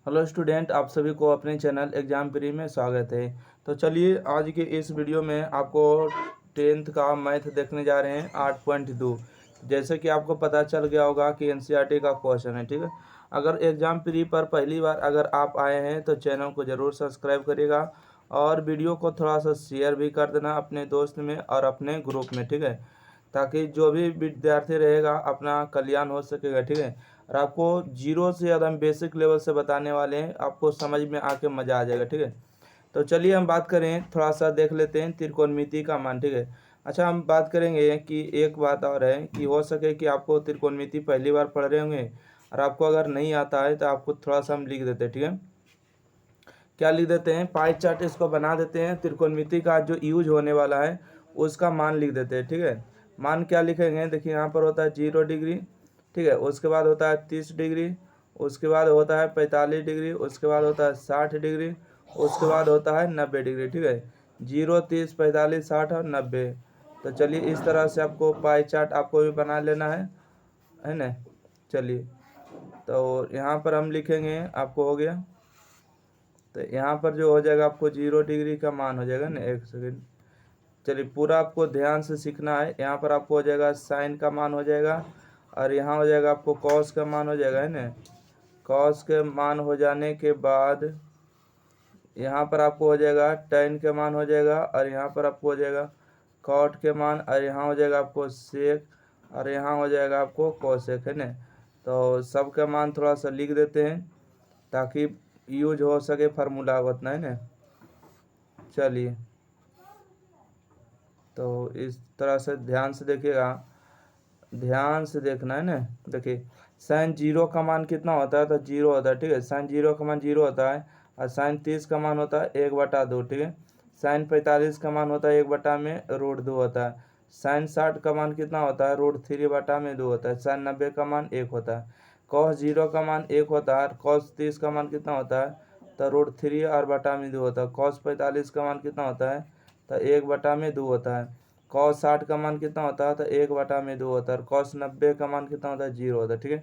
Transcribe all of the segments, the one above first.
Hello student, आप सभी को अपने चैनल एग्जाम प्री में स्वागत है। तो चलिए आज के इस वीडियो में आपको 10th का मैथ देखने जा रहे हैं 8.2। जैसे कि आपको पता चल गया होगा कि एनसीईआरटी का क्वेश्चन है, ठीक है। अगर एग्जाम प्री पर पहली बार अगर आप आए हैं तो चैनल को ज़रूर सब्सक्राइब करिएगा और वीडियो को थोड़ा सा शेयर भी कर देना अपने दोस्त में और अपने ग्रुप में, ठीक है, ताकि जो भी विद्यार्थी रहेगा अपना कल्याण हो सकेगा, ठीक है। और आपको जीरो से ज़्यादा हम बेसिक लेवल से बताने वाले हैं, आपको समझ में आके मज़ा आ जाएगा, ठीक है। तो चलिए हम बात करें, थोड़ा सा देख लेते हैं त्रिकोणमिति का मान, ठीक है। अच्छा, हम बात करेंगे कि एक बात और है कि हो सके कि आपको त्रिकोणमिति पहली बार पढ़ रहे होंगे और आपको अगर नहीं आता है तो आपको थोड़ा सा हम लिख देते हैं, ठीक है। क्या लिख देते हैं, पाई चार्ट इसको बना देते हैं, त्रिकोणमिति का जो यूज होने वाला है उसका मान लिख देते हैं, ठीक है। मान क्या लिखेंगे, देखिए यहाँ पर होता है 0 डिग्री, ठीक है। उसके बाद होता है 30 डिग्री, उसके बाद होता है 45 डिग्री, उसके बाद होता है 60 डिग्री, उसके बाद होता है 90 डिग्री, ठीक है। 0, 30, 45, 60 और 90। तो चलिए इस तरह से आपको पाई चार्ट आपको भी बना लेना है ना। चलिए तो यहाँ पर हम लिखेंगे, आपको हो गया। तो यहाँ पर जो हो जाएगा आपको 0 डिग्री का मान हो जाएगा ना, एक सेकेंड। चलिए पूरा आपको ध्यान से सीखना है। यहाँ पर आपको हो जाएगा साइन का मान हो जाएगा और यहाँ हो जाएगा आपको कॉस का मान हो जाएगा, है ना। कॉस के मान हो जाने के बाद यहाँ पर आपको हो जाएगा टेन के मान हो जाएगा और यहाँ पर आपको हो जाएगा कॉट के मान और यहाँ हो जाएगा आपको सेक और यहाँ हो जाएगा आपको कोसेक, है ना। तो सबका मान थोड़ा सा लिख देते हैं ताकि यूज हो सके फार्मूला उतना, है ना। चलिए तो इस तरह से ध्यान से देखिएगा, ध्यान से देखना है ना। देखिए साइन 0 का मान कितना होता है, तो 0 होता है, ठीक है। साइन 0 का मान 0 होता है और साइन 30 का मान होता है 1/2, ठीक है। साइन 45 का मान होता है 1/√2 होता है। साइन 60 का मान कितना होता है, √3/2 होता है। साइन 90 का मान 1 होता है। कॉस 0 का मान 1 होता है। कॉस 30 का मान कितना होता है, तो √3/2 होता है। कॉस 45 का मान कितना होता है, तो 1/2 होता है। कॉस 60 का मान कितना होता है, तो 1/2 होता है। कॉस 90 का मान कितना होता है, 0 होता है, ठीक है।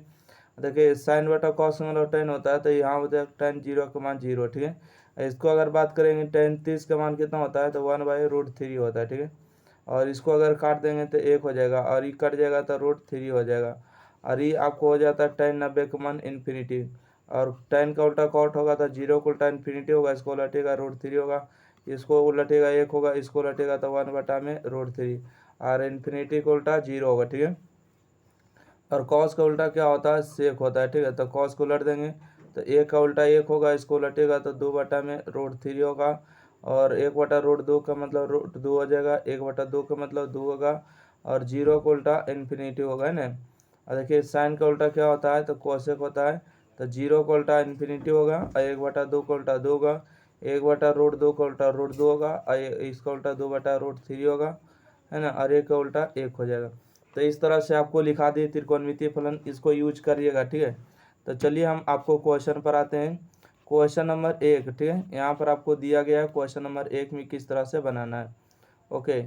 देखिए साइन बटा कॉस मतलब टेन होता है, तो यहाँ होता है टेन 0 का मान 0, ठीक है। इसको अगर बात करेंगे टेन 30 का मान कितना होता है, तो 1/√3 होता है, ठीक है। और इसको अगर काट देंगे तो 1 हो जाएगा और ये कट जाएगा तो √3 हो जाएगा। और ये आपको हो जाता है टेन 90 का मान इन्फिनिटी। और टेन का उल्टा कॉट होगा तो 0 का उल्टा इन्फिनिटी होगा, इसको उलटेगा √3 होगा, इसको उलटेगा 1 होगा, इसको उलटेगा तो 1/√3 और इन्फिनिटी को उल्टा 0 होगा, ठीक है। और कॉस का उल्टा क्या होता है, सेक होता है, ठीक है। तो कॉस को उलट देंगे तो 1 का उल्टा 1 होगा, इसको उलटेगा तो 2/√3 होगा और 1/√2 का मतलब √2 हो जाएगा, 1/2 का मतलब 2 होगा और 0 का उल्टा इन्फिनिटी होगा, है ना। और देखिए साइन का उल्टा क्या होता है, तो कोसेक होता है। तो 0 का उल्टा इन्फिनिटी होगा और 1/2 का उल्टा 2 होगा, 1/√2 का उल्टा √2 होगा और इसका उल्टा 2/√3 होगा, है ना। और 1 का उल्टा 1 हो जाएगा। तो इस तरह से आपको लिखा दिए त्रिकोणमितीय फलन, इसको यूज करिएगा, ठीक है। तो चलिए हम आपको क्वेश्चन पर आते हैं। क्वेश्चन नंबर 1, ठीक है। यहाँ पर आपको दिया गया है क्वेश्चन नंबर 1 में किस तरह से बनाना है। ओके,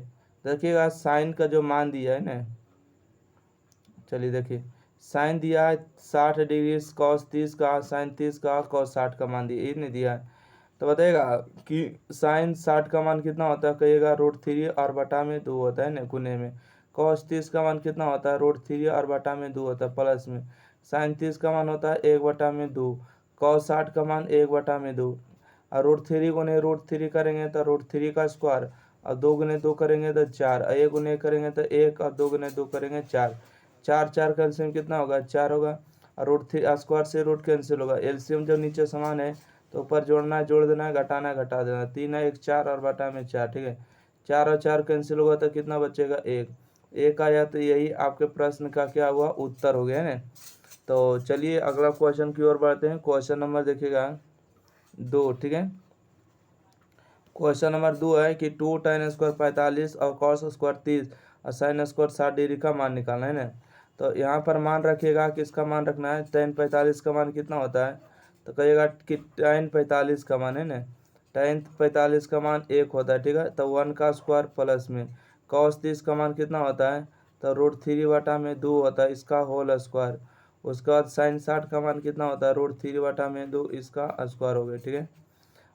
देखिएगा साइन का जो मान दिया है ना, चलिए देखिए साइन दिया है 60 डिग्री, कॉस 30 का, साइन 30 का, कॉस 60 का मान दिया, ये नहीं दिया है। तो बताइएगा कि साइन 60 का मान कितना होता है, कहिएगा √3 और बटा में 2 होता है ना, गुने में। कॉस 30 का मान कितना होता है, √3 और बटा में 2 होता है, प्लस में। साइन 30 का मान होता है 1/2। कॉस 60 का मान 1/2 और √3 गुने √3 करेंगे तो √3 का स्क्वायर और 2 गुने 2 करेंगे तो 4 और 1 गुने करेंगे तो 1 और 2 गुने 2 करेंगे 4। 4 4 का एलसीएम कितना होगा, 4 होगा। और √3 स्क्वायर से रूट कैंसिल होगा। एलसीएम जब नीचे समान है तो ऊपर जोड़ना है जोड़ देना है, घटाना है घटा देना है। 3 है 1 4 और बटा में 4, ठीक है। 4 और 4 कैंसिल होगा तो कितना बचेगा, 1। 1 आया तो यही आपके प्रश्न का क्या हुआ, उत्तर हो गया ना। तो चलिए अगला क्वेश्चन की ओर बढ़ते हैं। क्वेश्चन नंबर देखिएगा 2, ठीक है। क्वेश्चन नंबर 2 है कि 2 tan स्क्वायर 45 और कॉस स्क्वायर 30 और साइन स्क्वायर 60 डिग्री का मान निकालना है ना। तो यहाँ पर मान रखिएगा, किसका मान रखना है, tan 45 का मान कितना होता है, तो कहिएगा कि tan 45 का मान है ना, tan 45 का मान 1 होता है, ठीक है। तो 1 का स्क्वायर प्लस में कॉस 30 का मान कितना होता है, तो √3/2 होता है, इसका होल स्क्वायर। उसके बाद साइन 60 का मान कितना होता है, √3/2 इसका स्क्वायर हो गया। ठीक है,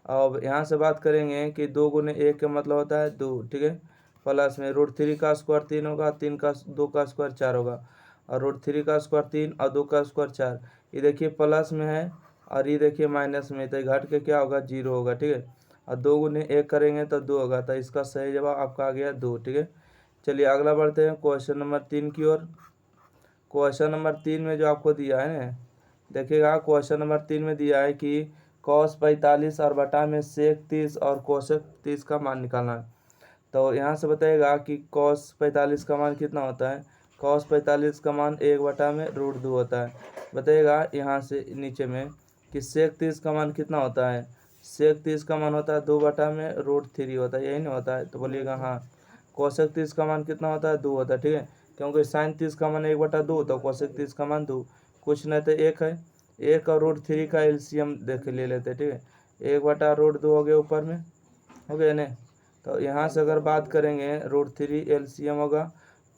अब यहाँ से बात करेंगे कि 2 गुने 1 का मतलब होता है 2। ठीक है, प्लस में √3 का स्क्वायर 3 होगा, 3 का 2 का स्क्वायर 4 होगा, और √3 का स्क्वायर 3 और 2 का स्क्वायर 4। ये देखिए प्लस में है और ये देखिए माइनस में, तो घट के क्या होगा, 0 होगा। ठीक है, और 2 गुने 1 करेंगे तो 2 होगा, तो इसका सही जवाब आपका आ गया 2। ठीक है, चलिए अगला बढ़ते हैं क्वेश्चन नंबर 3 की ओर। क्वेश्चन नंबर 3 में जो आपको दिया है ना, देखिएगा क्वेश्चन नंबर 3 में दिया है कि cos 45 और बटा में sec 30 और कोसेक 30 का मान निकालना है। तो यहाँ से बताइएगा कि cos 45 का मान कितना होता है। cos 45 का मान 1/√2 होता है। बताइएगा यहाँ से नीचे में कि sec 30 का मान कितना होता है। sec 30 का मान होता है 2/√3 होता है, यही नहीं होता है, तो बोलिएगा हाँ। कोसेक 30 का मान कितना होता है, 2 होता है। ठीक है, क्योंकि साइन 30 का मान 1/2, तो कोसेक 30 का मान 2, कुछ नहीं तो 1 है। 1 और √3 का एलसीएम देख ले लेते हैं। ठीक है, 1/√2 हो गया ऊपर में, हो गया ना। तो यहाँ से अगर बात करेंगे √3 एलसीएम होगा,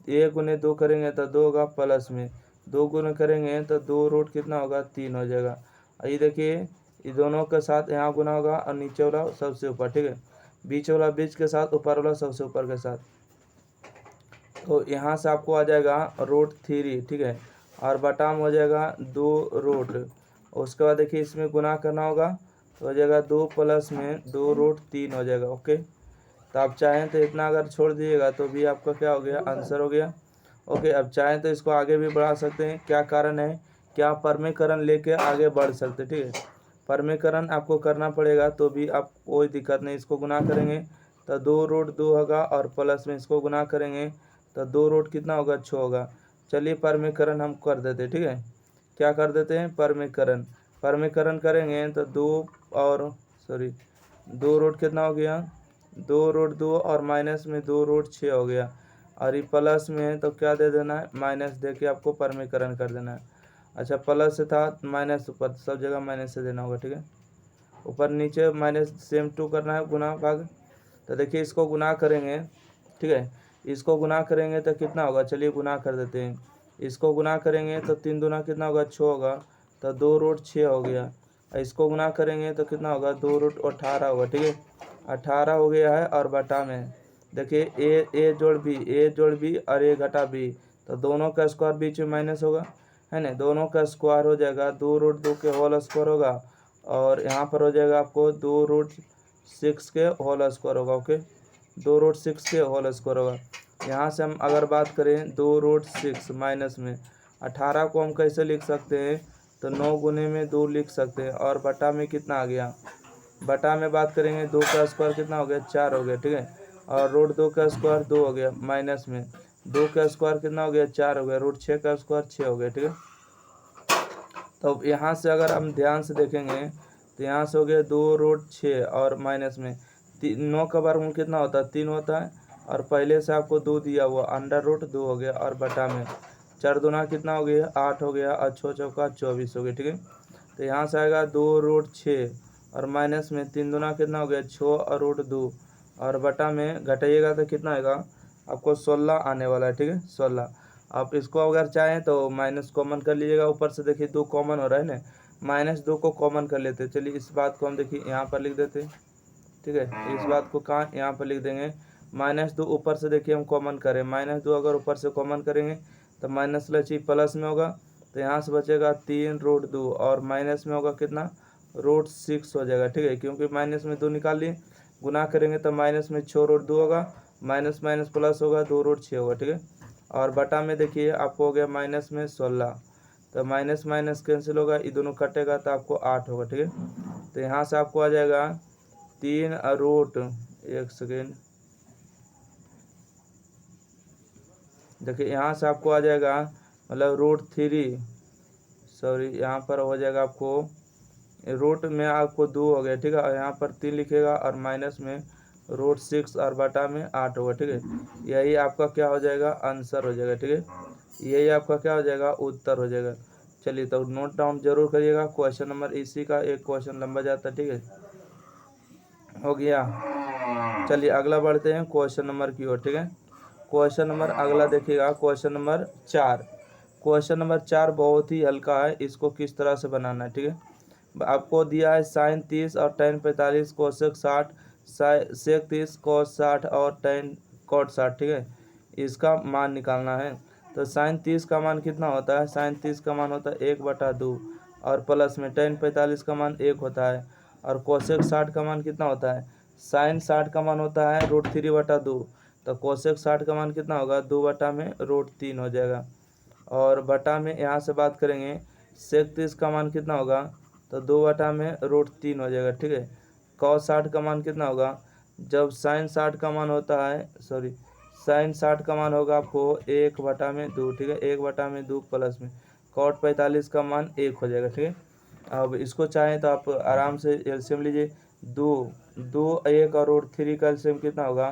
1 गुने 2 करेंगे तो 2 होगा, प्लस में 2 गुने करेंगे तो 2 रूट कितना होगा, 3 हो जाएगा। और ये देखिए ये दोनों के साथ यहाँ गुना होगा और नीचे वाला सबसे ऊपर। ठीक है, बीच वाला बीच के साथ, ऊपर वाला सबसे ऊपर के साथ। तो यहाँ से आपको आ जाएगा √3। ठीक है, और बटा में हो जाएगा 2 रूट। उसके बाद देखिए इसमें गुना करना होगा, तो हो जाएगा 2 प्लस में 2√3 हो जाएगा। ओके, तो आप चाहें तो इतना अगर छोड़ दीजिएगा तो भी आपका क्या हो गया, आंसर हो गया। ओके, अब चाहें तो इसको आगे भी बढ़ा सकते हैं। क्या कारण है कि आप परमीकरण लेके आगे बढ़ सकते हैं। ठीक है, परमीकरण आपको करना पड़ेगा, तो भी आप कोई दिक्कत नहीं। इसको गुना करेंगे तो 2√2 होगा, और प्लस में इसको गुना करेंगे तो 2 रूट कितना होगा, 6 होगा। चलिए परमीकरण हम कर देते हैं। ठीक है, क्या कर देते हैं, परमीकरण। परमीकरण करेंगे तो 2 रूट कितना हो गया, 2√2 और माइनस में 2√6 हो गया, और ये प्लस में है तो क्या दे देना है, माइनस दे के आपको परमीकरण कर देना है। अच्छा, प्लस से था माइनस ऊपर, सब जगह माइनस से देना होगा। ठीक है, ऊपर नीचे माइनस सेम टू करना है, गुना भाग। तो देखिए इसको गुना करेंगे। ठीक है, इसको गुना करेंगे तो कितना होगा, चलिए गुना कर देते हैं। इसको गुना करेंगे तो 3 दूना कितना होगा, 6 होगा, तो 2√6 हो गया। इसको गुना करेंगे तो कितना होगा, 2√18 होगा। ठीक है, 18 हो गया है, और बटा में देखिए ए जोड़ बी और ए घटा बी, तो दोनों का स्क्वायर बीच में माइनस होगा, है ना। दोनों का स्क्वायर हो जाएगा 2√2 के होल स्क्वायर होगा, और यहाँ पर हो जाएगा आपको 2√6 के होल स्क्वायर होगा। ओके, 2√6 के होल स्क्वायर होगा। यहाँ से हम अगर बात करें 2√6 माइनस में 18 को हम कैसे लिख सकते हैं, तो 9 गुने में 2 लिख सकते हैं, और बटा में कितना आ गया, बटा में बात करेंगे 2 का स्क्वायर कितना हो गया, 4 हो गया। ठीक है, और √2 का स्क्वायर 2 हो गया, माइनस में 2 का स्क्वायर कितना हो गया, 4 हो गया, √6 का स्क्वायर 6 हो गया। ठीक है, तो यहाँ से अगर हम ध्यान से देखेंगे तो यहाँ से हो गया 2√6 और माइनस में 9 का वर्गमूल कितना होता है, 3 होता है, और पहले से आपको 2 दिया हुआ, √2 हो गया, और बटा में 4 दूना कितना हो गया, 8 हो गया, और 6 चौका 24 हो गया। ठीक है, तो यहाँ से आएगा 2√6 और माइनस में 3 दूना कितना हो गया, 6 और √2, और बटा में घटाइएगा तो कितना आएगा आपको 16 आने वाला है। ठीक है, 16। आप इसको अगर चाहें तो माइनस कॉमन कर लीजिएगा, ऊपर से देखिए 2 कॉमन हो रहा है ना, -2 को कॉमन कर लेते हैं। चलिए इस बात को हम देखिए यहाँ पर लिख देते हैं। ठीक है, इस बात को कहाँ यहाँ पर लिख देंगे, -2 ऊपर से देखिए हम कॉमन करें, -2 अगर ऊपर से कॉमन करेंगे तो माइनस लची प्लस में होगा, तो यहाँ से बचेगा 3√2, और माइनस में होगा कितना, √6 हो जाएगा। ठीक है, क्योंकि माइनस में 2 निकाल लिए, गुना करेंगे तो माइनस में 6√2 होगा, माइनस माइनस प्लस होगा, 2√6 होगा। ठीक है, और बटा में देखिए आपको हो गया माइनस में 16, तो माइनस माइनस कैंसिल होगा, ये दोनों कटेगा तो आपको 8 होगा। ठीक है, तो यहाँ से आपको आ जाएगा 3 एक सेकेंड, देखिए यहाँ से आपको आ जाएगा मतलब √3, सॉरी यहाँ पर हो जाएगा आपको रूट में आपको 2 हो गया। ठीक है, और यहाँ पर 3 लिखेगा, और माइनस में √6 और बटा में 8 होगा। ठीक है, यही आपका क्या हो जाएगा, आंसर हो जाएगा। ठीक है, यही आपका क्या हो जाएगा, उत्तर हो जाएगा। चलिए तो नोट डाउन जरूर करिएगा, क्वेश्चन नंबर इसी का एक क्वेश्चन लंबा जाता है। ठीक है, हो गया। चलिए अगला बढ़ते हैं क्वेश्चन नंबर की ओर। ठीक है, क्वेश्चन नंबर अगला देखिएगा, क्वेश्चन नंबर 4। क्वेश्चन नंबर 4 बहुत ही हल्का है, इसको किस तरह से बनाना है, ठीक है। आपको दिया है साइन 30 और टेन 45, कोसेक 60, सेक 30, कोस 60 और टेन कॉट 60, ठीक है। इसका मान निकालना है। तो साइन 30 का मान कितना होता है, साइन 30 का मान होता है 1/2 और प्लस में टेन 45 का मान 1 होता है और कोसेक 60 का मान कितना होता है, साइन 60 का मान होता है √3/2। तो कोसेक 60 का मान कितना होगा, 2/√3 हो जाएगा। और बटा में यहाँ से बात करेंगे सेक 30 का मान कितना होगा, तो 2/√3 हो जाएगा, ठीक है। कॉस 60 का मान कितना होगा, जब साइन 60 का मान होता है, सॉरी साइन 60 का मान होगा आपको 1/2, ठीक है, 1/2 प्लस में कॉट 45 का मान 1 हो जाएगा, ठीक है। अब इसको चाहें तो आप आराम से एलसीएम लीजिए। 1 और √3 का एलसीएम कितना होगा,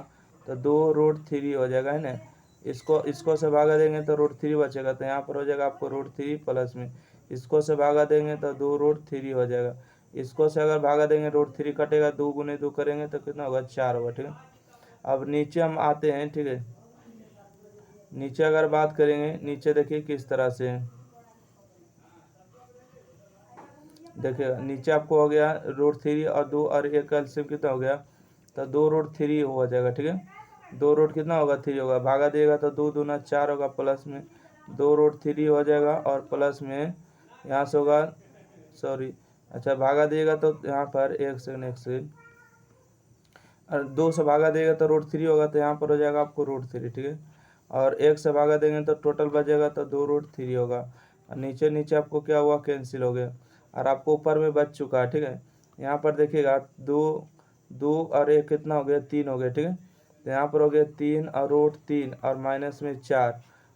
तो 2√3 हो जाएगा, है ना। इसको से भागा देंगे तो √3 बचेगा, तो यहाँ पर हो जाएगा आपको √3 प्लस में इसको से भागा देंगे तो 2√3 हो जाएगा। इसको से अगर भागा देंगे √3 कटेगा, 2 गुने 2 करेंगे तो कितना होगा, 4 होगा, ठीक है। अब नीचे हम आते हैं, ठीक है। नीचे अगर बात करेंगे, नीचे देखिए किस तरह से है, देखिए नीचे आपको हो गया √3 और 2 और 1 का एलसीएम कितना हो गया, तो 2√3 हो जाएगा, ठीक है। 2 रूट कितना होगा, 3 होगा, भागा देगा तो 2 दूना 4 होगा, प्लस में 2√3 हो जाएगा और प्लस में यहाँ से होगा, सॉरी अच्छा भागा देगा तो यहाँ पर 1 सेकंड और 2 से भागा देगा तो √3 होगा, तो यहाँ पर हो जाएगा आपको √3, ठीक है। और 1 से भागा देंगे तो टोटल बचेगा तो 2√3 होगा। और नीचे नीचे आपको क्या हुआ, कैंसिल हो गया और आपको ऊपर में बच चुका है, ठीक है। यहाँ पर देखिएगा 2 और 1 कितना हो गया, 3 हो गया, ठीक है। तो यहाँ पर हो गया 3 और √3 और माइनस में 4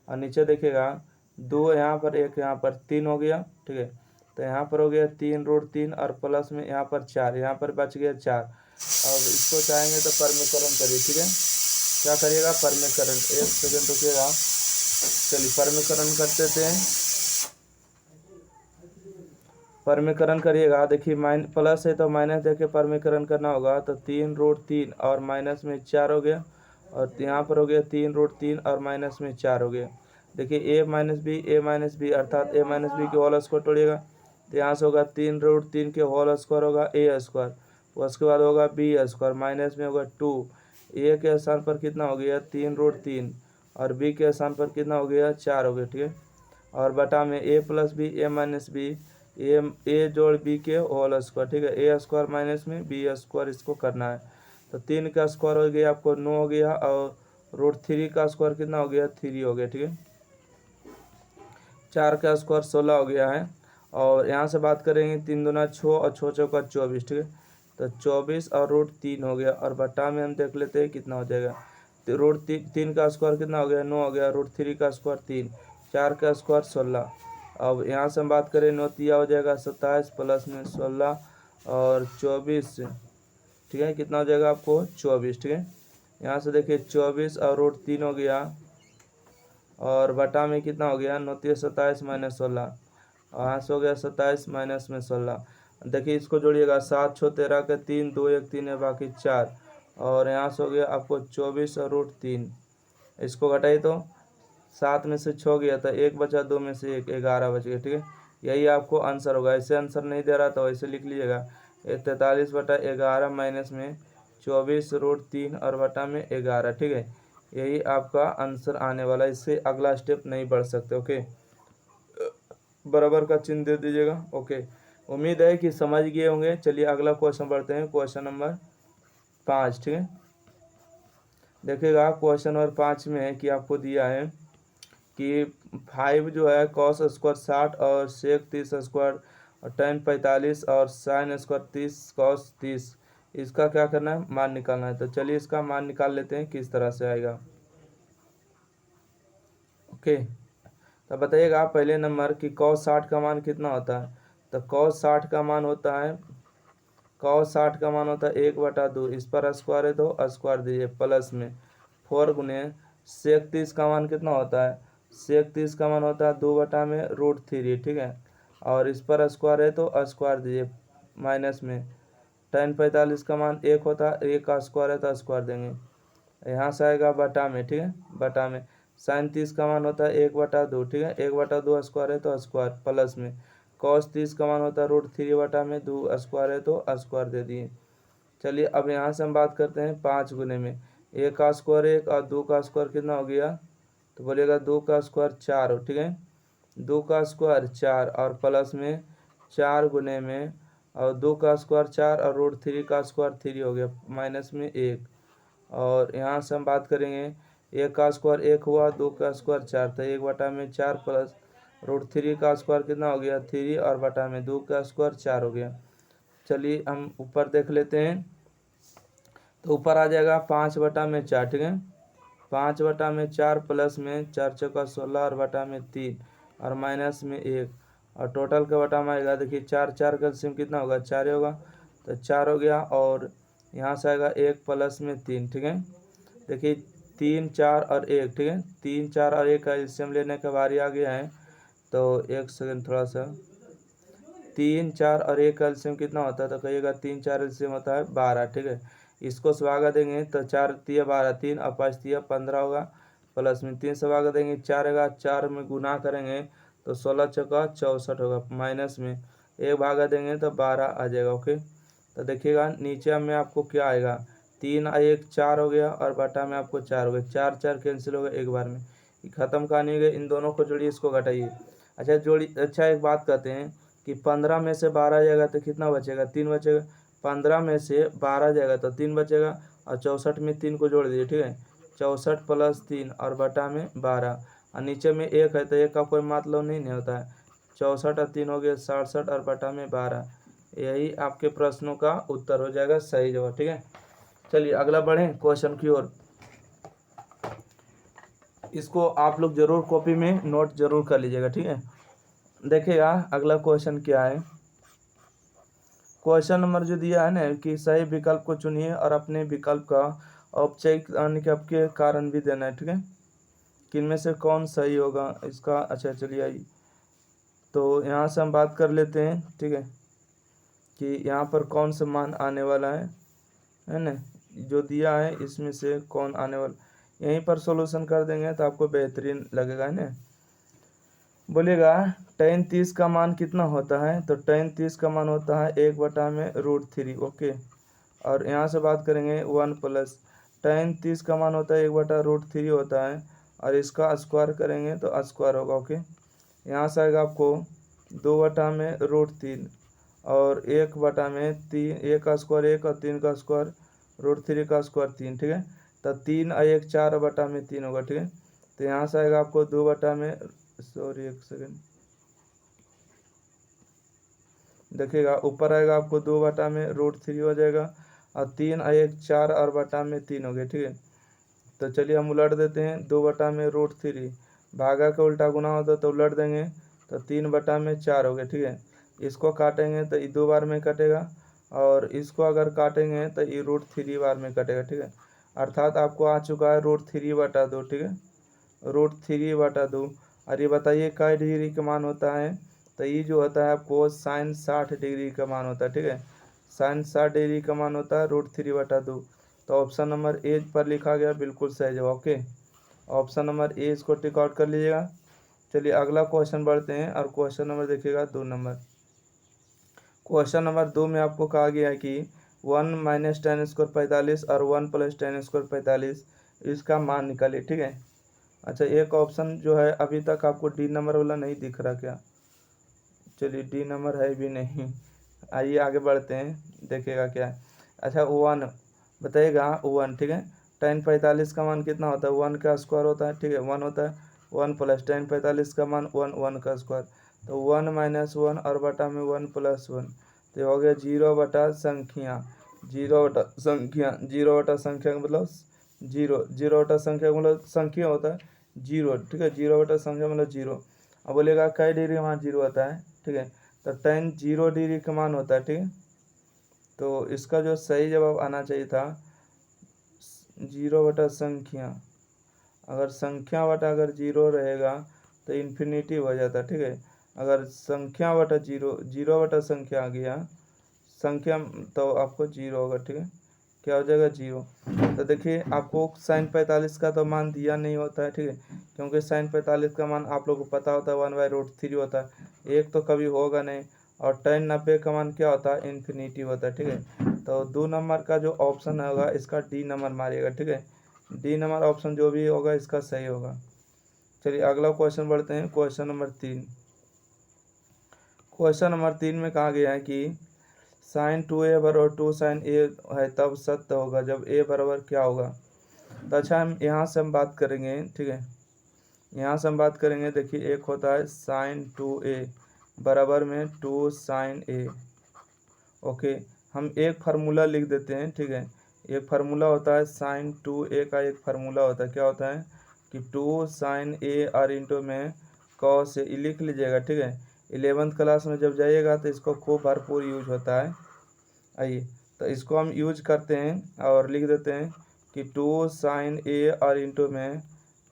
और नीचे देखिएगा 2 यहाँ पर 1 यहाँ पर 3 हो गया, ठीक है। तो यहाँ पर हो गया 3√3 और प्लस में यहाँ पर 4, यहाँ पर बच गया 4। अब इसको चाहेंगे तो परमीकरण करिए, ठीक है। क्या करिएगा, परमीकरण, 1 सेकंड रुकिएगा, चलिए परमीकरण करते थे। परमीकरण करिएगा, देखिए प्लस है तो माइनस देके परमीकरण करना होगा, तो 3√3 और माइनस में 4 हो गया और यहाँ पर हो गया 3√3 और माइनस में 4 हो गया। देखिए a-b अर्थात a-b के होल स्क्वायर तोड़िएगा, तो यहाँ से होगा 3√3 के होल स्क्वायर होगा a², उसके बाद होगा b² माइनस में होगा 2, a के स्थान पर कितना हो गया 3√3 और b के स्थान पर कितना हो गया 4 हो गया, ठीक है। और बटा में a + b a-b ए जोड़ बी के होल स्क्वायर, ठीक है, a² माइनस में b² इसको करना है। तो 3 का स्क्वायर हो गया आपको 9 हो गया और √3 का स्क्वायर कितना हो गया 3 हो गया, ठीक है। 4 का स्क्वायर 16 हो गया है। और यहाँ से बात करेंगे 3 दूना 6 और 6 चौका 24, ठीक है। तो 24 और √3 हो गया और बटा में हम देख लेते हैं कितना हो जाएगा। तो √3 का स्क्वायर कितना हो गया 9 हो गया, √3 का स्क्वायर 3, 4 का स्क्वायर 16। अब यहाँ से हम बात करें 9 तिया हो जाएगा 27 प्लस में 16 और 24, ठीक है, कितना हो जाएगा आपको 24, ठीक है। यहाँ से देखिए 24 और √3 हो गया और बटा में कितना हो गया 9 तिया 27 माइनस 16, यहाँ से हो गया 27 माइनस में 16। देखिए इसको जोड़िएगा 7 6 13 के 3 2 1 3 है बाकी 4 और यहाँ से हो गया आपको 24 और √3। इसको घटाइए तो 7 में से 6 गया था 1 बचा, 2 में से 1, 11 बच गया, ठीक है। यही आपको आंसर होगा। ऐसे आंसर नहीं दे रहा तो ऐसे लिख लीजिएगा 43/11 माइनस में 24 √3 और बटा में 11, ठीक है। यही आपका आंसर आने वाला है, इससे अगला स्टेप नहीं बढ़ सकते, ओके। बराबर का चिन्ह दे दीजिएगा, ओके। उम्मीद है कि समझ गए होंगे। चलिए अगला क्वेश्चन बढ़ते हैं, क्वेश्चन नंबर 5, ठीक है। देखिएगा क्वेश्चन नंबर 5 में है कि आपको दिया है कि 5 जो है cos स्क्वायर 60 और sec 30 स्क्वायर और tan 45 और sin स्क्वायर 30 cos 30, इसका क्या करना है, मान निकालना है। तो चलिए इसका मान निकाल लेते हैं किस तरह से आएगा, ओके। तो बताइएगा पहले नंबर कि cos 60 का मान कितना होता है। तो cos 60 का मान होता है 1/2, इस पर स्क्वायर है तो स्क्वायर दीजिए प्लस में 4 गुने sec 30 का मान कितना होता है, sec 30 का मान होता है 2/√3, ठीक है। और इस पर स्क्वायर है तो स्क्वायर दीजिए माइनस में tan 45 का मान 1 होता है, 1 का स्क्वायर है तो स्क्वायर देंगे, यहाँ से आएगा बटा में, ठीक है, बटा में साइन 30 का मान होता है 1/2, ठीक है। 1/2 स्क्वायर है तो स्क्वायर प्लस में कॉस 30 का मान होता है √3 में 2 स्क्वायर है तो स्क्वायर दे दिए। चलिए अब यहाँ से हम बात करते हैं 5 गुने में 1 का स्क्वायर 1 और 2 का स्क्वायर कितना हो गया, तो बोलेगा 2 का स्क्वायर 4 हो, ठीक है। 2 का स्क्वायर 4 और प्लस में 4 गुने में और 2 का स्क्वायर 4 और √3 का स्क्वायर 3 हो गया माइनस में 1। और यहाँ से हम बात करेंगे 1 का स्क्वायर 1 हुआ, 2 का स्क्वायर 4 था, 1/4 प्लस √3 का स्क्वायर कितना हो गया 3 और बटा में 2 का स्क्वायर 4 हो गया। चलिए हम ऊपर देख लेते हैं, तो ऊपर आ जाएगा 5/4, ठीक है। 5/4 प्लस में 4 चौका 16 और बटा में 3 और माइनस में 1 और टोटल का बटा में आएगा। देखिए 4 4 का एलसीएम कितना होगा 4 होगा, तो 4 हो गया और यहाँ से आएगा 1 प्लस में 3, ठीक है। देखिए 3 4 और 1, ठीक है। 3 4 और 1 का एलसीएम लेने का बारी आ गया है, तो एक सेकंड थोड़ा सा। 3 4 और 1 का एलसीएम कितना होता है, तो कहिएगा 3 4 एलसीएम होता है 12, ठीक है। इसको से भागा देंगे तो 4 3 12, 3 और 5 3 15 होगा, प्लस में 3 से भागा देंगे 4 होगा, 4 में गुना करेंगे तो 16 चौका 64 होगा, माइनस में 1 भागा देंगे तो 12 आ जाएगा। ओके, तो देखिएगा नीचे में आपको क्या आएगा, 3 और 1 4 हो गया और बटा में आपको 4 हो गया, 4 4 कैंसिल हो गया एक बार में, खत्म कहानी हो गई। इन दोनों को जोड़िए, इसको घटाइए। अच्छा जोड़ी, अच्छा एक बात कहते हैं कि 15 में से 12 जाएगा तो कितना बचेगा 3 बचेगा, 15 में से 12 जाएगा तो 3 बचेगा और 64 में 3 को जोड़ दीजिए, ठीक है। 64 प्लस 3 और बटा में 12 और नीचे में 1 है तो 1 का कोई मतलब नहीं होता है। 64 और 3 हो गया 67 और बटा में 12, यही आपके प्रश्नों का उत्तर हो जाएगा, सही जवाब, ठीक है। चलिए अगला बढ़ें क्वेश्चन की ओर। इसको आप लोग जरूर कॉपी में नोट जरूर कर लीजिएगा, ठीक है। देखिएगा अगला क्वेश्चन क्या है। क्वेश्चन नंबर जो दिया है ना कि सही विकल्प को चुनिए और अपने विकल्प का औपचारिक यानी कि आपके कारण भी देना है, ठीक है। कि इनमें से कौन सही होगा इसका। अच्छा चलिए आइए, तो यहाँ से हम बात कर लेते हैं, ठीक है, कि यहाँ पर कौन सा मान आने वाला है ना, जो दिया है इसमें से कौन आने वाला, यहीं पर सॉल्यूशन कर देंगे तो आपको बेहतरीन लगेगा, है ना। बोलिएगा tan 30 का मान कितना होता है, तो tan 30 का मान होता है 1/√3। ओके, और यहाँ से बात करेंगे 1 प्लस tan 30 का मान होता है 1/√3 होता है और इसका स्क्वायर करेंगे तो स्क्वायर होगा। ओके, यहाँ से आएगा आपको 2/√3 और 1/3, 1 का स्क्वायर 1 और 3 का स्क्वायर √3 का स्क्वायर 3, ठीक है। तो 3 और 1 4/3 होगा, ठीक है। तो यहाँ से आएगा आपको 2 में, सॉरी एक सेकेंड, देखिएगा ऊपर आएगा आपको 2/√3 हो जाएगा और 3 और 1 4 और बटा में 3 हो गया, ठीक है। तो चलिए हम उलट देते हैं, 2/√3 भागा का उल्टा गुना होता तो उलट देंगे तो 3/4 हो गया, ठीक है। इसको काटेंगे तो ये 2 बार में कटेगा और इसको अगर काटेंगे तो ये √3 बार में कटेगा, ठीक है। अर्थात आपको आ चुका है √3/2, ठीक है, √3/2। और ये बताइए क्या डिग्री का मान होता है, तो ये जो होता है आपको साइन 60 डिग्री का मान होता है, ठीक है। साइन 60 डिग्री का मान होता है √3/2। तो ऑप्शन नंबर ए पर लिखा गया बिल्कुल सही जवाब। ओके, ऑप्शन नंबर ए इसको टिक आउट कर लीजिएगा। चलिए अगला क्वेश्चन बढ़ते हैं और क्वेश्चन नंबर देखिएगा 2 नंबर। क्वेश्चन नंबर 2 में आपको कहा गया है कि 1 - tan² 45 और 1 + tan² 45, इसका मान निकालिए, ठीक है। अच्छा एक ऑप्शन जो है अभी तक आपको डी नंबर वाला नहीं दिख रहा क्या, चलिए डी नंबर है भी नहीं, आइए आगे बढ़ते हैं, देखिएगा क्या है। अच्छा 1 बताइएगा 1, ठीक है। tan 45 का मान कितना होता है, 1 का स्क्वायर होता है, ठीक है, 1 होता है। 1 + tan 45 का मान 1 1 का स्क्वायर, तो 1 - 1 और बटा में 1 + 1, तो हो गया 0/संख्या, 0/संख्या, 0/संख्या का मतलब 0, 0/संख्या का मतलब संख्या होता है 0, ठीक है। 0/संख्या मतलब 0। अब बोलेगा कई डिग्री का मान 0 होता है, ठीक है, तो tan 0 डिग्री का मान होता है, ठीक है। तो इसका जो सही जवाब आना चाहिए था 0/संख्या, अगर संख्या बटा अगर 0 रहेगा तो इन्फिनिटी हो जाता, ठीक है। अगर संख्या बटा 0, 0/संख्या आ गया संख्या तो आपको 0 होगा, ठीक है, क्या हो जाएगा 0। तो देखिए आपको sin 45 का तो मान दिया नहीं होता है, ठीक है, क्योंकि sin 45 का मान आप लोगों को पता होता है 1/√3 होता है, एक तो कभी होगा नहीं। और tan 90 का मान क्या होता है, इन्फिनिटी होता है, ठीक है। तो 2 नंबर का जो ऑप्शन होगा इसका डी नंबर मारिएगा, ठीक है, डी नंबर ऑप्शन जो भी होगा इसका सही होगा। चलिए अगला क्वेश्चन बढ़ते हैं, क्वेश्चन नंबर 3। क्वेश्चन नंबर 3 में कहा गया है कि sin 2a बराबर 2 sin a है तब सत्य होगा जब a बराबर क्या होगा। तो अच्छा हम यहाँ से हम बात करेंगे, ठीक है, यहाँ से हम बात करेंगे। देखिए एक होता है sin 2a बराबर में 2 sin a। ओके, हम एक फार्मूला लिख देते हैं, ठीक है, एक फार्मूला होता है sin 2a का, एक फार्मूला होता है, क्या होता है कि 2 sin a और इंटू में cos a, लिख लीजिएगा, ठीक है। 11th क्लास में जब जाइएगा तो इसको खूब भरपूर यूज होता है। आइए तो इसको हम यूज करते हैं और लिख देते हैं कि 2 sin a और इंटू में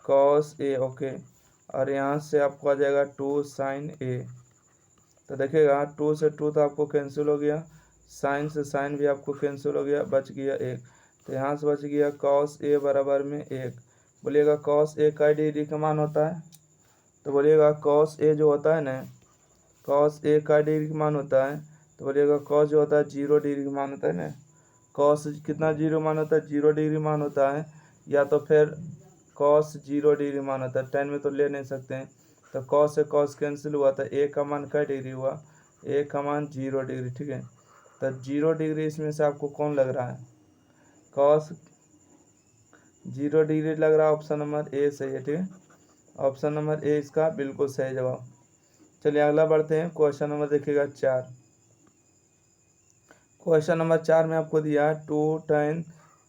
cos a। ओके, और यहाँ से आपको आ जाएगा 2 sin a। तो देखिएगा 2 से 2 तो आपको कैंसिल हो गया, साइन से साइन भी आपको कैंसिल हो गया, बच गया 1। तो यहाँ से बच गया cos a बराबर में 1। बोलिएगा cos a का डिग्री का मान होता है, तो बोलिएगा cos a जो होता है ना, cos a का डिग्री का मान होता है, तो बोलिएगा cos जो होता है 0 डिग्री का मान होता है ना। cos कितना 0 मान होता है, 0 डिग्री मान होता है, या तो फिर cos 0 डिग्री मान होता है, 10 में तो ले नहीं सकते हैं। तो cos से cos कैंसिल हुआ, तो a का मान क्या डिग्री हुआ, a का मान 0 डिग्री, ठीक है। तो 0 डिग्री इसमें से आपको कौन लग रहा है, cos 0 डिग्री लग रहा है, ऑप्शन नंबर ए सही है, ठीक है, ऑप्शन नंबर ए इसका बिल्कुल सही जवाब। चलिए अगला बढ़ते हैं, क्वेश्चन नंबर देखिएगा 4। क्वेश्चन नंबर 4 में आपको दिया 2 tan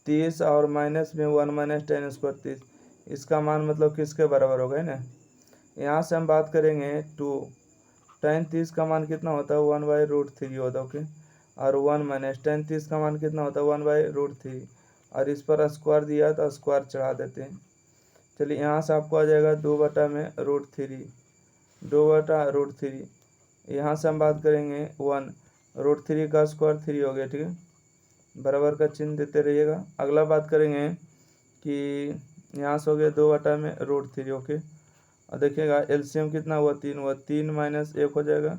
30 और माइनस में 1 माइनस tan स्क्वायर 30, इसका मान मतलब किसके बराबर होगा, है ना। यहाँ से हम बात करेंगे 2 tan 30 का मान कितना होता है, 1/√3 होता है, ओके, और 1 माइनस tan 30 का मान कितना होता है, 1/√3, और इस पर स्क्वायर दिया तो स्क्वायर चढ़ा देते हैं। चलिए यहाँ से आपको आ जाएगा 2/√3, 2/√3। यहाँ से हम बात करेंगे 1√3 का स्क्वायर 3 हो गया, ठीक है, बराबर का चिन्ह देते रहिएगा। अगला बात करेंगे कि यहाँ से हो गया 2/√3, ओके, और देखिएगा एलसीएम कितना हुआ, 3 हुआ, 3 माइनस 1 हो जाएगा,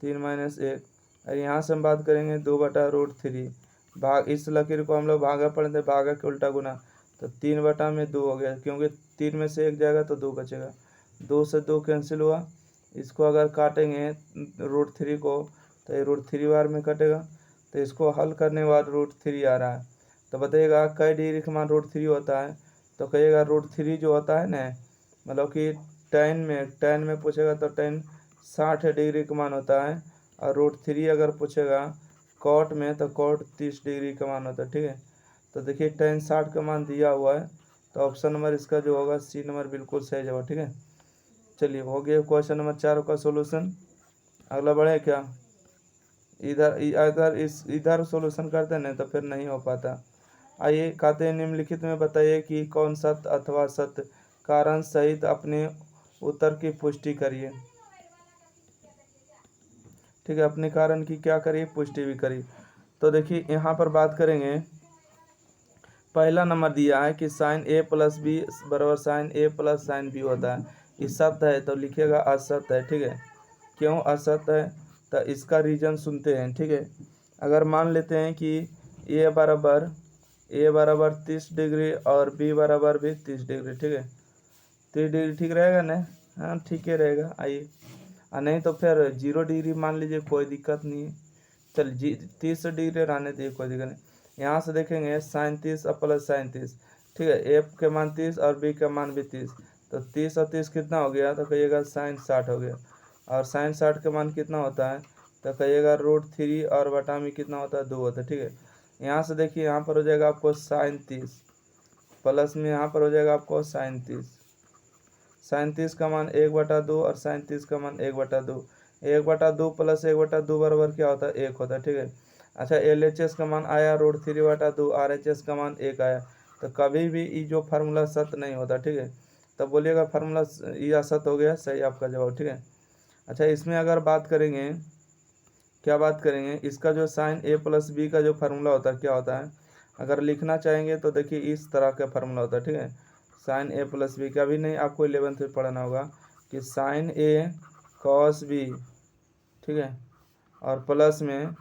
3 माइनस 1। और यहाँ से हम बात करेंगे 2/√3, भाग, इस लकीर को हम लोग भागा पढ़े थे, भागा के उल्टा गुना, तो 3/2 हो गया, क्योंकि 3 में से 1 जाएगा तो 2 बचेगा, 2 से 2 कैंसिल हुआ। इसको अगर काटेंगे √3 को, तो ये √3 बार में कटेगा, तो इसको हल करने के बाद √3 आ रहा है। तो बताइएगा कई डिग्री का मान √3 होता है, तो कहिएगा √3 जो होता है ना, मतलब कि tan में पूछेगा तो tan 60 डिग्री का मान होता है, और √3 अगर पूछेगा cot में तो cot 30 डिग्री का मान होता है, ठीक है। तो देखिए tan 60 का मान दिया हुआ है, तो ऑप्शन नंबर इसका जो होगा सी नंबर बिल्कुल सही जवाब, ठीक है। चलिए हो गया क्वेश्चन नंबर 4 का सोल्यूशन। अगला बढ़े क्या, इधर सॉल्यूशन करते हैं तो फिर नहीं हो पाता। आइए कहते हैं निम्नलिखित में बताइए कि कौन सत्य अथवा सत्य कारण सहित अपने उत्तर की पुष्टि करिए, ठीक है, अपने कारण की क्या करिए, पुष्टि भी करिए। तो देखिए यहाँ पर बात करेंगे, पहला नंबर दिया है कि साइन ए प्लस बी बराबर साइन ए प्लस साइन बी होता है, ये सत्य है, तो लिखिएगा असत्य है, ठीक है। क्यों असत्य है, तो इसका रीजन सुनते हैं, ठीक है। अगर मान लेते हैं कि ए बराबर 30 डिग्री और बी बराबर भी 30 डिग्री, ठीक है, 30 डिग्री ठीक रहेगा ना, हाँ ठीक ही रहेगा। आइए, और नहीं तो फिर 0 डिग्री मान लीजिए, कोई दिक्कत नहीं है। चल 30 डिग्री रहने दीजिए, कोई दिक्कत नहीं। यहाँ से देखेंगे साइन 30 और प्लस साइन 30, ठीक है, ए के मान 30 और बी का मान भी 30, तो 30 और 30 कितना हो गया, तो कहिएगा साइन 60 हो गया। और साइन 60 का मान कितना होता है, तो कहिएगा √3 और बटा में कितना होता है, 2 होता है, ठीक है। यहाँ से देखिए यहाँ पर हो जाएगा आपको साइन 30, प्लस में यहाँ पर हो जाएगा आपको साइन 30, साइन 30 का मान 1/2 और साइन 30 का मान 1/2, 1/2 प्लस 1/2 बराबर क्या होता है, 1 होता है, ठीक है। अच्छा LHS का मान आया √3/2, RHS का मान 1 आया, तो कभी भी ये जो फार्मूला सत्य नहीं होता, ठीक है। तब बोलिएगा फार्मूला ये असत्य हो गया, सही आपका जवाब, ठीक है। अच्छा इसमें अगर बात करेंगे, क्या बात करेंगे, इसका जो साइन A प्लस बी का जो फार्मूला होता है क्या होता है, अगर लिखना चाहेंगे तो देखिए इस तरह का फार्मूला होता है, ठीक है। साइन ए प्लस बी का भी नहीं आपको 11th में पढ़ना होगा कि साइन ए कॉस बी, ठीक है, और प्लस में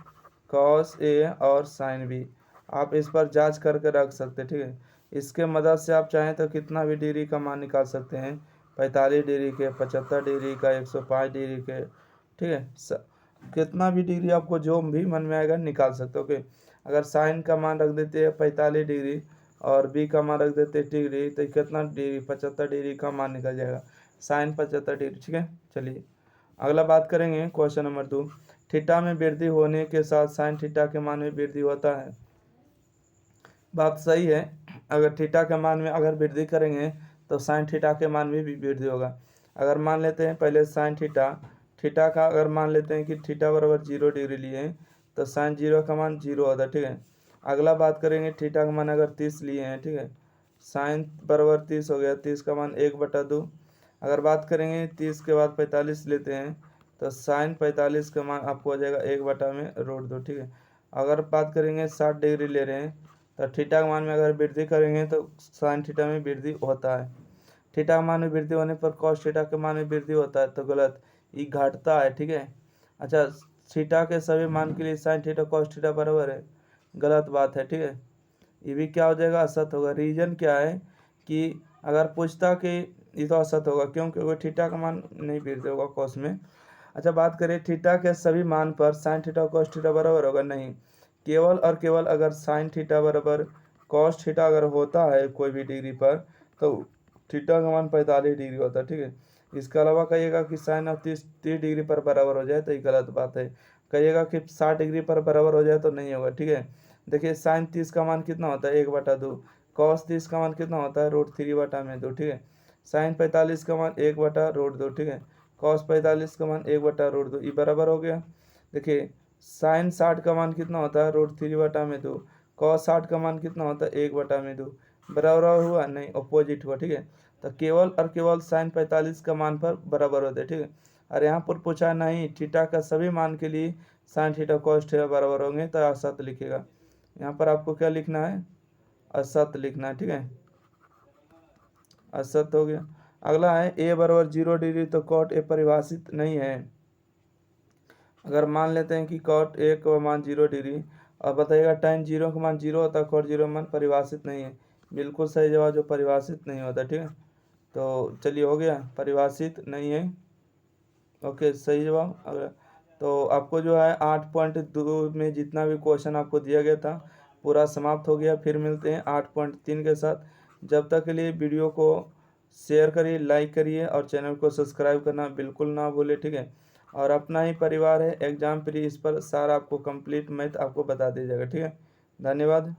कॉस ए और साइन बी। आप इस पर जांच करके रख सकते हैं, ठीक है। इसके मदद से आप चाहें तो कितना भी डिग्री का मान निकाल सकते हैं, 45 डिग्री के, 75 डिग्री का, 105 डिग्री के, ठीक है। कितना भी डिग्री आपको जो भी मन में आएगा निकाल सकते हो, ओके। अगर साइन का मान रख देते हैं 45 डिग्री और बी का मान रख देते हैं डिग्री, तो कितना डिग्री, 75 डिग्री का मान निकल जाएगा, साइन 75 डिग्री, ठीक है। चलिए अगला बात करेंगे क्वेश्चन नंबर 2। थीटा में वृद्धि होने के साथ साइन थीटा के मान में वृद्धि होता है। बात सही है, अगर थीटा के मान में अगर वृद्धि करेंगे तो साइन थीटा के मान में भी वृद्धि होगा। अगर मान लेते हैं पहले साइन थीटा, थीटा का अगर मान लेते हैं कि थीटा बराबर 0 डिग्री लिए हैं तो साइन 0 का मान 0 होता है, ठीक है। अगला बात करेंगे थीटा का मान अगर 30 लिए हैं, ठीक है, साइन बराबर 30 हो गया, 30 का मान 1/2। अगर बात करेंगे 30 के बाद 45 लेते हैं तो साइन 45 का मान आपको हो जाएगा 1/√2, ठीक है। अगर बात करेंगे 60 डिग्री ले रहे हैं तो थीटा के मान में अगर वृद्धि करेंगे तो साइन थीटा में वृद्धि होता है। थीटा के मान में वृद्धि होने पर कॉस थीटा के मान में वृद्धि होता है, तो गलत, ये घटता है, ठीक है। अच्छा, थीटा के सभी मान के लिए साइन थीटा कॉस थीटा बराबर है, गलत बात है, ठीक है। ये भी क्या हो जाएगा, असत होगा। रीजन क्या है कि अगर पूछता कि ये तो असत होगा, क्योंकि वो थीटा का मान नहीं वृद्धि होगा कॉस में। अच्छा, बात करें थीटा के सभी मान पर साइन थीटा कॉस थीटा बराबर होगा, नहीं। केवल और केवल अगर साइन थीटा बराबर कॉस थीटा अगर होता है कोई भी डिग्री पर तो थीटा का मान 45 डिग्री होता है, ठीक है। इसके अलावा कहिएगा कि साइन और 30 डिग्री पर बराबर हो जाए तो ये गलत बात है। कहिएगा कि 60 डिग्री पर बराबर हो जाए तो नहीं होगा, ठीक है। देखिए साइन 30 का मान कितना होता है, 1/2। कॉस 30 का मान कितना होता है, √3/2, ठीक है। साइन 45 का मान 1/√2, ठीक है। कॉस 45 का मान 1/√2, ये बराबर हो गया। देखिए साइन 60 का मान कितना होता है, √3/2। कॉस 60 का मान कितना होता है, 1/2। बराबर हुआ, नहीं, अपोजिट हुआ, ठीक है। तो केवल और केवल साइन 45 का मान पर बराबर होते हैं, ठीक है। और यहाँ पर पूछा नहीं थीटा का सभी मान के लिए साइन थीटा कॉस थीटा बराबर होंगे तो असत लिखेगा। यहाँ पर आपको क्या लिखना है, असत लिखना है, ठीक है, असत हो गया। अगला है ए बराबर 0 डिग्री तो कॉट ए परिभाषित नहीं है। अगर मान लेते हैं कि कॉट ए का मान 0 डिग्री और बताइएगा tan 0 का मान 0 होता है, कॉट 0 मान परिभाषित नहीं है। बिल्कुल सही जवाब, जो परिभाषित नहीं होता, ठीक है। तो चलिए हो गया, परिभाषित नहीं है, ओके, सही जवाब। अगर तो आपको जो है 8.2 में जितना भी क्वेश्चन आपको दिया गया था पूरा समाप्त हो गया। फिर मिलते हैं 8.3 के साथ। जब तक के लिए वीडियो को शेयर करिए, लाइक करिए और चैनल को सब्सक्राइब करना बिल्कुल ना भूले, ठीक है। और अपना ही परिवार है एग्जाम प्री, इस पर सारा आपको कंप्लीट मैथ आपको बता दिया जाएगा, ठीक है। धन्यवाद।